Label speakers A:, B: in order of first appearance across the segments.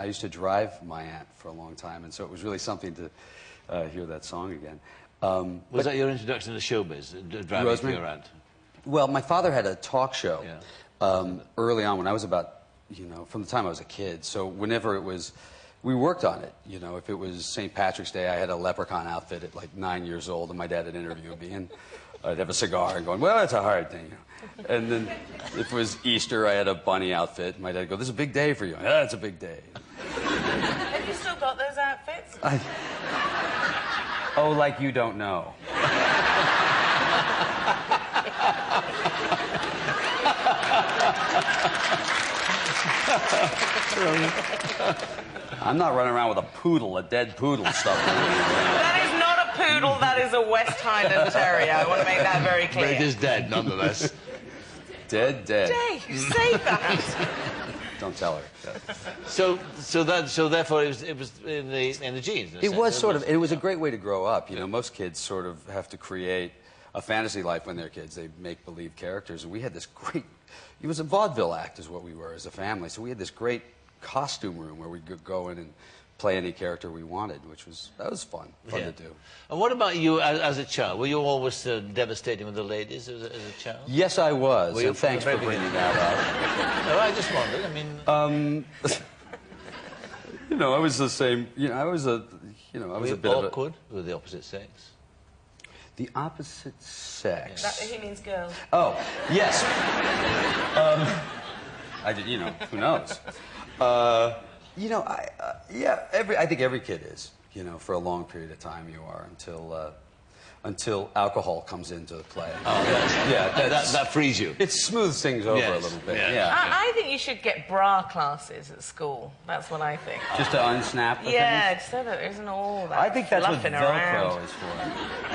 A: I used to drive my aunt for a long time, and so it was really something to hear that song again.
B: Was that your introduction to showbiz, driving
A: Rosemary?
B: for your aunt?
A: Well, my father had a talk show
B: Yeah.
A: early on when I was about, from the time I was a kid. So whenever it was, we worked on it. If it was St. Patrick's Day, I had a leprechaun outfit at like 9 years old, and my dad would interview me, and I'd have a cigar and going, well, that's a hard thing. And then if it was Easter, I had a bunny outfit. My dad would go, this is a big day for you. Yeah, it's a big day.
C: Have you still got those outfits?
A: Oh, like you don't know. I'm not running around with a poodle, a dead poodle stuff.
C: That is not a poodle, that is a West Highland Terrier. I want to make that very clear.
B: But it is dead, nonetheless.
A: Dead.
C: Jay, you say that.
A: Don't tell her.
B: So therefore, it was in the genes.
A: It was sort of. It was a great way to grow up. Most kids sort of have to create a fantasy life when they're kids. They make believe characters, and we had this great. It was a vaudeville act, is what we were as a family. So we had this great costume room where we could go in and play any character we wanted, that was fun to do.
B: And what about you as a child? Were you always devastating with the ladies as a child?
A: Yes, I was.
B: And
A: thanks for bringing that up.
B: No, I just wondered. I mean,
A: I was the same. I was a bit
B: awkward with the opposite sex.
A: The opposite sex.
C: He means girls.
A: Oh, yes. I did. Who knows? I think every kid is. For a long period of time, you are until alcohol comes into play.
B: Oh, that frees you.
A: It smooths things over a little bit. Yeah.
C: I think you should get bra classes at school. That's what I think.
A: Just to unsnap the
C: things? So that there isn't all that.
A: I think that's what
C: fluffing
A: Velcro
C: around.
A: is for.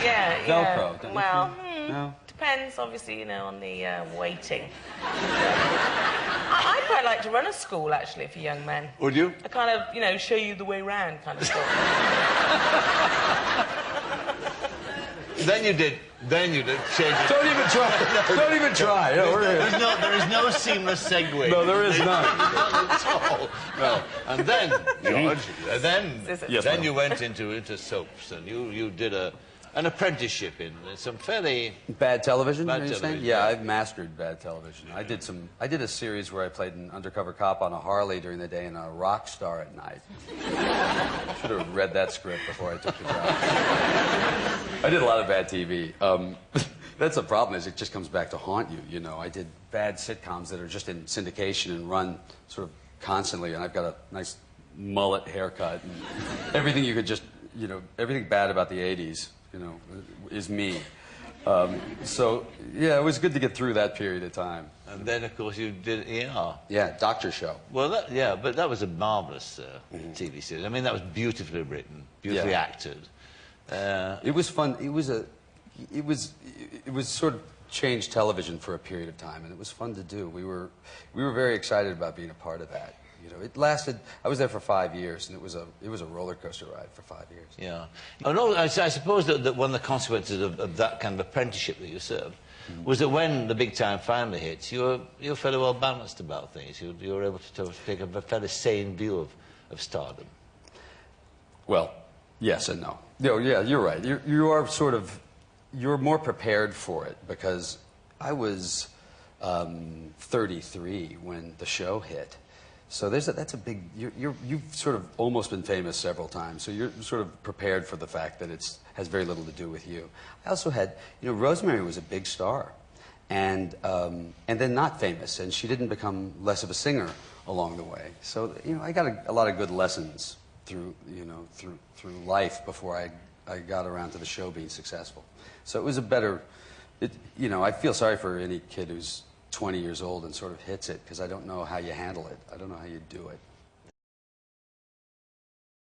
C: Yeah.
A: Velcro. Don't
C: Well,
A: no.
C: Depends, obviously, on the weighting. I'd quite like to run a school, actually, for young men.
B: Would you?
C: A kind of, show you the way round kind of school.
B: Then you did change it.
A: Don't even try. Don't even try.
B: There is no seamless segue.
A: No, there is none.
B: At all. No. And then, George, then you went into soaps, and you did an apprenticeship in some fairly
A: bad television.
B: Bad television.
A: Yeah, I've mastered bad television. I did a series where I played an undercover cop on a Harley during the day and a rock star at night. Should have read that script before I took the job. I did a lot of bad TV. That's the problem, is it just comes back to haunt you. I did bad sitcoms that are just in syndication and run sort of constantly, and I've got a nice mullet haircut and everything you could just, everything bad about the 80s. Is me. So, yeah, it was good to get through that period of time.
B: And then, of course, you did ER.
A: Yeah, Doctor Show.
B: Well, but that was a marvellous TV series. I mean, that was beautifully written, beautifully acted.
A: It was fun. It was sort of changed television for a period of time, and it was fun to do. We were very excited about being a part of that. It lasted. I was there for 5 years, and it was a roller coaster ride for 5 years.
B: Yeah. Oh no, I suppose that one of the consequences of that kind of apprenticeship that you served was that when the big time finally hits, you were fairly well balanced about things. You were able to take a fairly sane view of stardom.
A: Well, yes and no. Yeah, you're right. You are sort of, you're more prepared for it, because I was 33 when the show hit. So that's a big. You've sort of almost been famous several times, so you're sort of prepared for the fact that it has very little to do with you. I also had, Rosemary was a big star, and then not famous, and she didn't become less of a singer along the way. So I got a lot of good lessons through life before I got around to the show being successful. So it was a better. I feel sorry for any kid who's 20 years old and sort of hits it, because I don't know how you handle it. I don't know how you do it.